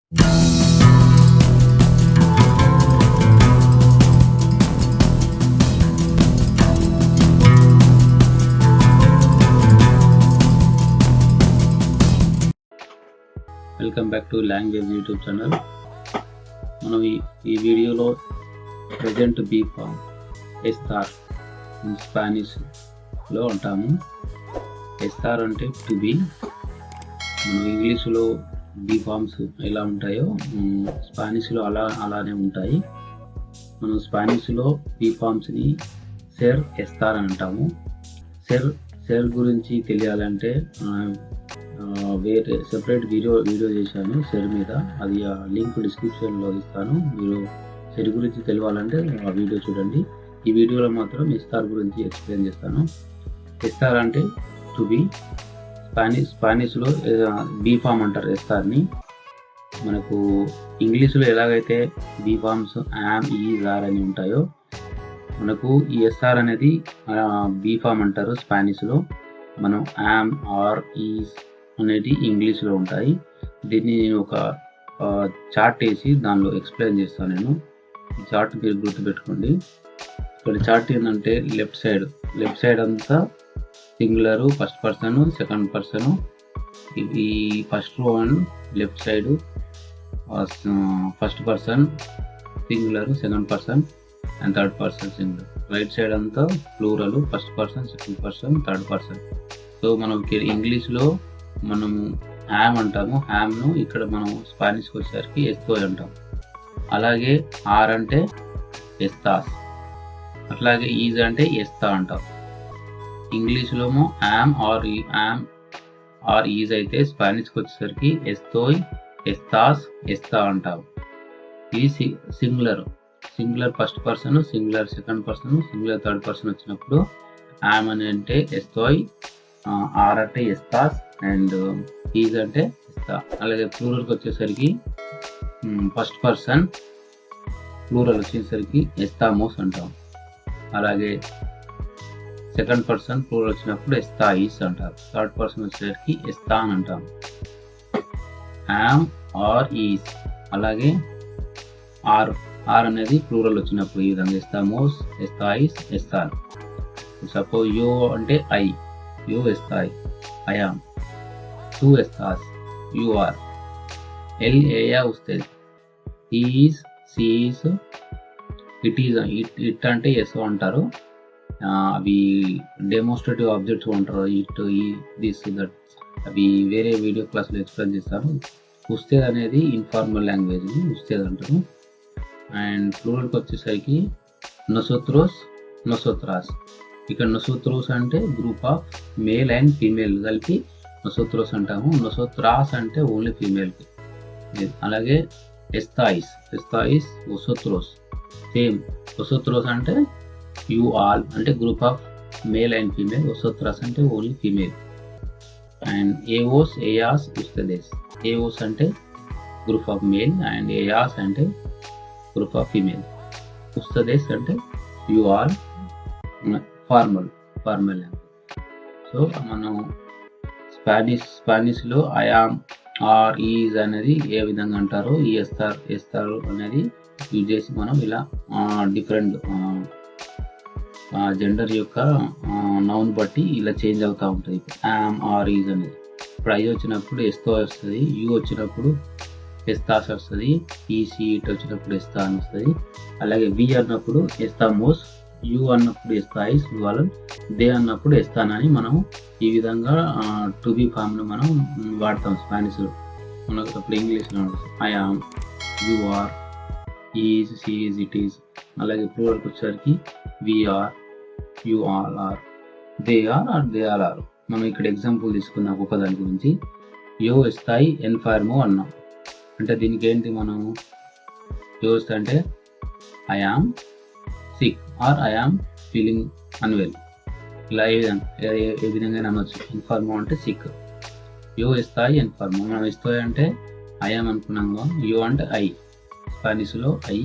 Welcome back to language YouTube channel. మనం ఈ వీడియోలో ప్రజెంట్ బీ ఫామ్ ఎస్టార్ స్పానిష్లో ఉంటాము. ఎస్టార్ అంటే టు బీ. మనం ఇంగ్లీష్లో బీ ఫామ్స్ ఎలా ఉంటాయో స్పానిష్లో అలానే ఉంటాయి. మనం స్పానిష్లో బీ ఫామ్స్ని సెర్ ఎస్టార్ అని అంటాము. సెర్ గురించి తెలియాలంటే వేరే సెపరేట్ వీడియో చేశాను సెర్ మీద. అది ఆ లింక్ డిస్క్రిప్షన్లో ఇస్తాను. మీరు సెర్ గురించి తెలియాలంటే ఆ వీడియో చూడండి. ఈ వీడియోలో మాత్రం ఎస్టార్ గురించి ఎక్స్ప్లెయిన్ చేస్తాను. ఎస్టార్ అంటే టు బీ. స్పానిష్లో బీ ఫామ్ అంటారు ఎస్టార్ని. మనకు ఇంగ్లీష్లో ఎలాగైతే be forms am, is, are అని ఉంటాయో మనకు ఈ ఎస్ఆర్ అనేది బీ ఫామ్ అంటారు స్పానిష్లో. మనం యామ్, ఆర్, ఈజ్ అనేది ఇంగ్లీష్లో ఉంటాయి. దీన్ని నేను ఒక చార్ట్ వేసి దానిలో ఎక్స్ప్లెయిన్ చేస్తాను. నేను ఈ చార్ట్ మీరు గుర్తుపెట్టుకోండి. ఇక్కడ చార్ట్ ఏంటంటే లెఫ్ట్ సైడ్ అంతా singular, first person, second person. ఈ first row and left side first person singular, second person and third person singular. Right side అంతా plural, first person, second person, third person. So మనం ఇంగ్లీష్లో మనము Ham అంటాము. హ్యామ్ను ఇక్కడ మనం స్పానిష్కి వచ్చేసరికి ఎస్తోయ్ అంటాం. అలాగే ఆర్ అంటే ఎస్తాస్, అట్లాగే ఈజ్ అంటే ఎస్తా అంటాం. ఇంగ్లీష్లో యామ్ ఆర్ ఈజ్ అయితే స్పానిష్కి వచ్చేసరికి ఎస్తోయ్, ఎస్తాస్, ఎస్తా అంటాం. ఇది singular first person, singular second person, singular third person వచ్చినప్పుడు యామ్ అని అంటే ఎస్తోయ్, ఆర్ అంటే ఎస్తాస్ అండ్ ఈజ్ అంటే ఎస్తా. అలాగే ప్లూరల్కి వచ్చేసరికి ఫస్ట్ పర్సన్ ప్లూరల్ వచ్చేసరికి ఎస్తామోస్ అంటాం. అలాగే సెకండ్ పర్సన్ ప్లూరల్ వచ్చినప్పుడు ఎస్తాయిస్ అంటారు. థర్డ్ పర్సన్ వచ్చేసరికి ఎస్తాన్ అంటాం. Am, are, is. అలాగే ఆర్ అనేది ప్లూరల్ వచ్చినప్పుడు ఈ విధంగా ఎస్తామోస్, ఎస్తాయిస్, ఎస్తాన్. సపోజ్ యో అంటే ఐ, యో ఎస్తాయ్, ఐయామ్. టూ ఎస్తాస్, యు ఆర్. ఎల్ ఏయా వస్తుంది. ఈజ్, సీఈస్, ఇట్ ఈజ్, ఇట్ అంటే ఎస్ అంటారు. అవి డెమోన్స్ట్రేటివ్ ఆబ్జెక్ట్స్ అంటారు. ఇట్, ఈ, దిస్, దట్. అవి వేరే వీడియో క్లాస్లో ఎక్స్ప్లెయిన్ చేస్తారు. ఉస్తేద్ అనేది ఇన్ఫార్మల్ లాంగ్వేజ్, ఉస్తేద్ అంటారు. అండ్ ప్లూరల్కి వచ్చేసరికి నొసోత్రోస్, నొసోత్రాస్. ఇక్కడ నొసోత్రోస్ అంటే group of male and female కలిపి నొసోత్రోస్ అంటాము. నొసోత్రాస్ అంటే ఓన్లీ ఫీమేల్కి. అలాగే ఎస్తాయిస్ ఒసోత్రోస్ సేమ్. ఒసోత్రోస్ అంటే యు ఆల్ అంటే group of male and female. ఒసోత్రాస్ అంటే ఓన్లీ ఫీమేల్. అండ్ ఏఓస్, ఏయాస్, ఉస్తదేస్. ఏఓస్ అంటే గ్రూప్ ఆఫ్ మేల్ అండ్ ఏయాస్ అంటే గ్రూప్ ఆఫ్ ఫీమేల్. ఉస్తదేస్ అంటే you all formal language. So మనం స్పానిష్లో ఐయామ్, ఆర్, ఈజ్ అనేది ఏ విధంగా అంటారో ఈ ఎస్తారు అనేది యూజ్ చేసి మనం ఇలా డిఫరెంట్ జెండర్ యొక్క నౌన్ బట్టి ఇలా చేంజ్ అవుతూ ఉంటుంది. యామ్, ఆర్, ఈజ్ అనేది ఇప్పుడు ఐ వచ్చినప్పుడు ఎస్తో వస్తుంది, యూ వచ్చినప్పుడు ఎస్తాస్ వస్తుంది, ఈసీ ఇట్ వచ్చినప్పుడు ఎస్తా అని వస్తుంది. అలాగే వి అన్నప్పుడు ఎస్తామోస్, యు అన్నప్పుడు ఎస్తాయిస్, యువాలన్. దే అన్నప్పుడు ఎస్తానని మనం ఈ విధంగా టు బి ఫామ్ను మనం వాడతాం స్పానిష్లో. మనకు అప్పుడు ఇంగ్లీష్లో I am, you are, is, she is, it is. అలాగే ప్లూరల్కి వచ్చేసరికి we are, you all are, they are, they all are. మనం ఇక్కడ ఎగ్జాంపుల్ తీసుకున్నాం ఒక దాని గురించి. యో ఎస్తాయి ఎన్ఫార్మో అన్నాం. అంటే దీనికి ఏంటి, మనం యో ఎస్తా అంటే I am sick or I am feeling unwell. ఇలా ఏ విధంగా అనొచ్చు. ఇన్ఫార్మో అంటే సిక్, యో ఎస్తాయి ఎన్ఫార్మో. మనం ఎస్తాయి అంటే ఐ యామ్ అనుకున్నాం. యో అంటే ఐ, స్పానిష్లో ఐ.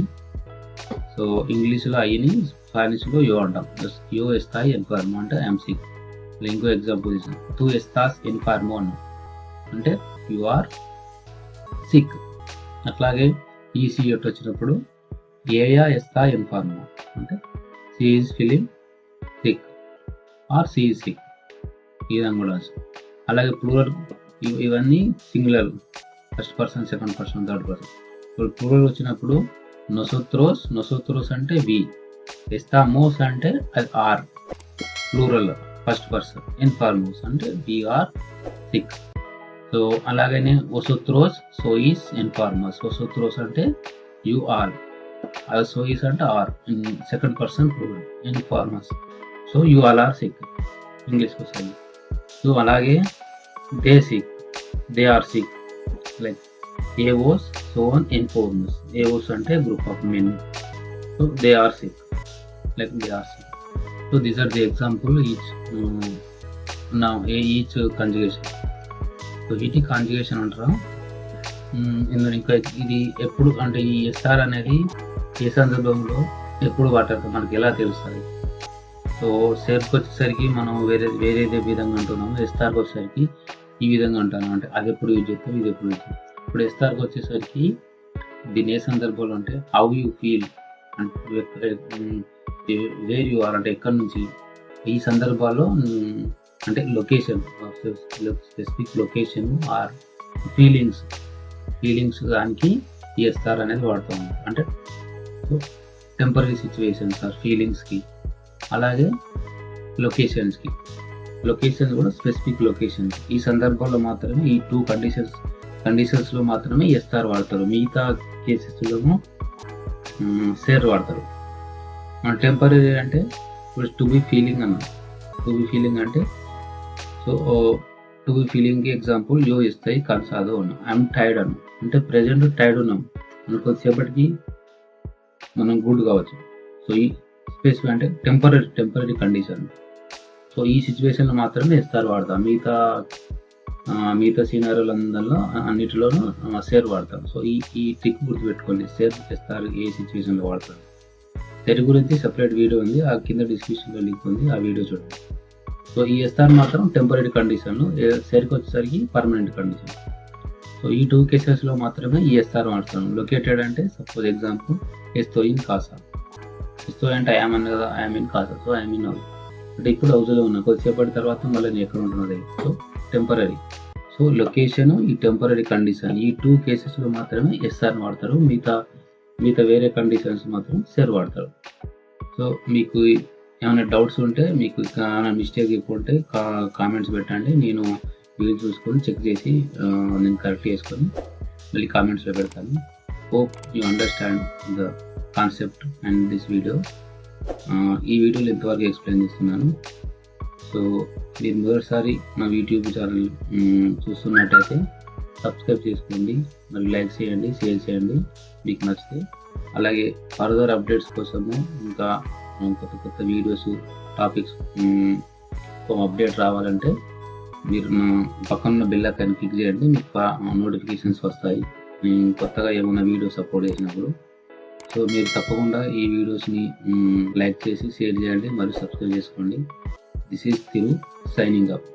సో ఇంగ్లీష్లో ఐని స్పానిష్లో యో అంటాం. యో ఎస్తాయి ఎన్ఫార్మో అంటే ఐఎమ్ సిక్. ఇంకో ఎగ్జాంపుల్ ఇస్తాం. టూ ఎస్తాస్ ఎన్ఫార్మో అన్నాం అంటే యు ఆర్ సిక్. అట్లాగే ఈసీఎట్ వచ్చినప్పుడు ఏయా ఎస్తా ఇన్ఫార్మా అంటే she is feeling sick or she is sick, ఈ విధంగా కూడా వస్తుంది. అలాగే ప్లూరల్ ఇవన్నీ singular, first person, second person, third person. ఇప్పుడు ప్లూరల్ వచ్చినప్పుడు నొసోత్రోస్ అంటే వి, ఎస్తామోస్ అంటే అది ఆర్, ప్లూరల్ ఫస్ట్ పర్సన్, ఇన్ఫార్మోస్ అంటే వి ఆర్ సిక్. సో అలాగనే వసోత్రోస్ సోయిస్ ఇన్ఫార్మస్, వసోత్రోస్ అంటే యు ఆర్, అది సోయిస్ అంటే ఆర్, సెకండ్ పర్సన్ ప్లూరల్, ఇన్ఫార్మస్ so you all are sick ఇంగ్లీష్కి వస్తుంది. సో అలాగే they sick, they are sick, like ఏవోస్ సోన్ ఇన్ఫార్మస్, ఏవోస్ అంటే group of men, so they are sick, like they are sick. So these are the example each conjugation. So వీటి conjugation అంటారా. ఇందులో ఇంకా ఇది ఎప్పుడు అంటే ఈ ఎస్ఆర్ అనేది ఏ సందర్భంలో ఎప్పుడు వాడతారు మనకి ఎలా తెలుస్తుంది. సో సేర్కి వచ్చేసరికి మనం వేరేదే విధంగా అంటున్నాము, ఎస్ఆర్కి వచ్చేసరికి ఈ విధంగా అంటాను, అంటే అది ఎప్పుడు యూజ్ చేస్తాం, ఇది ఎప్పుడు యూజ్ చేస్తాం. ఇప్పుడు ఎస్ఆర్కి వచ్చేసరికి దీని ఏ సందర్భంలో అంటే హౌ యూ ఫీల్ అంటే వేర్ యు ఆర్ అంటే ఎక్కడి నుంచి, ఈ సందర్భాల్లో అంటే location, specific location or feelings దానికి ఈ ఎస్ఆర్ అనేది వాడతాం. అంటే టెంపరీ సిచ్యువేషన్స్ ఆర్ ఫీలింగ్స్కి, అలాగే లొకేషన్స్కి, లొకేషన్ కూడా స్పెసిఫిక్ లొకేషన్, ఈ సందర్భంలో మాత్రమే ఈ టూ కండిషన్స్లో మాత్రమే ఎస్ఆర్ వాడతారు, మిగతా కేసెస్లో సేర్ వాడతారు. టెంపరీ అంటే ఇప్పుడు టు బి ఫీలింగ్ అన్నాం, టు బి ఫీలింగ్ అంటే సో టు బి ఫీలింగ్కి ఎగ్జాంపుల్ యో ఇస్తాయి కన్సాదో ఉన్నాం, ఐఎమ్ టైర్డ్ అన్నాం అంటే ప్రెజెంట్ టైర్డ్ ఉన్నాం, మనకు కొద్దిసేపటికి మనం గుడ్ కావచ్చు. సో ఈ స్పెసిఫిక్ అంటే టెంపరీ కండిషన్. సో ఈ సిచ్యువేషన్లో మాత్రమే ఎస్ఆర్ వాడతాం, మిగతా సినారియోలందరిలో అన్నిటిలోనూ సేర్ వాడతాం. సో ఈ ట్రిక్ గుర్తుపెట్టుకోండి, సేర్ ఎస్ఆర్ ఏ సిచ్యువేషన్లో వాడతాం. సేర్ గురించి సెపరేట్ వీడియో ఉంది, ఆ కింద డిస్క్రిప్షన్లో లింక్ ఉంది, ఆ వీడియో చూడండి. సో ఈ ఎస్ఆర్ మాత్రం టెంపరీ కండిషన్, సేర్కి వచ్చేసరికి పర్మనెంట్ కండిషన్. సో ఈ టూ కేసెస్లో మాత్రమే ఈ ఎస్ఆర్ వాడతాను. లొకేటెడ్ అంటే సపోజ్ ఎగ్జాంపుల్ ఎస్తోయ్ ఇన్ కాసా, ఎస్తోయ్ అంటే ఐఎమ్ అన్న కదా, ఐఎమ్ ఇన్ కాసా, సో ఐఎమ్ ఇన్ హౌస్ అంటే ఇప్పుడు హౌస్లో ఉన్నా, కొద్దిసేపటి తర్వాత మళ్ళీ నేను ఎక్కడ ఉంటున్నది, సో టెంపరీ. సో లొకేషన్, ఈ టెంపరీ కండిషన్, ఈ టూ కేసెస్లో మాత్రమే ఎస్ఆర్ వాడతారు, మిగతా వేరే కండిషన్స్ మాత్రం సేర్ వాడతారు. సో మీకు ఏమైనా డౌట్స్ ఉంటే, మీకు ఏమైనా మిస్టేక్ ఎక్కుంటే కామెంట్స్ పెట్టండి, నేను వీడియో చూసుకొని చెక్ చేసి నేను కరెక్ట్ చేసుకొని మళ్ళీ కామెంట్స్లో పెడతాను. Hope you understand the concept and this video. ఈ వీడియోలో ఇంతవరకు ఎక్స్ప్లెయిన్ చేస్తున్నాను. సో మీరు మొదటిసారి నా యూట్యూబ్ ఛానల్ చూస్తున్నట్టయితే సబ్స్క్రైబ్ చేసుకోండి, మరి లైక్ చేయండి, షేర్ చేయండి మీకు నచ్చితే. అలాగే ఫర్దర్ అప్డేట్స్ కోసము ఇంకా కొత్త వీడియోస్, టాపిక్స్ అప్డేట్ రావాలంటే మీరు నా పక్కన బెల్ ఐకాన్ క్లిక్ చేయండి, మీకు నోటిఫికేషన్స్ వస్తాయి కొత్తగా ఏమైనా వీడియోస్ అప్లోడ్ చేసినప్పుడు. సో మీరు తప్పకుండా ఈ వీడియోస్ని లైక్ చేసి షేర్ చేయండి, మరియు సబ్స్క్రైబ్ చేసుకోండి. This is Thiru signing up.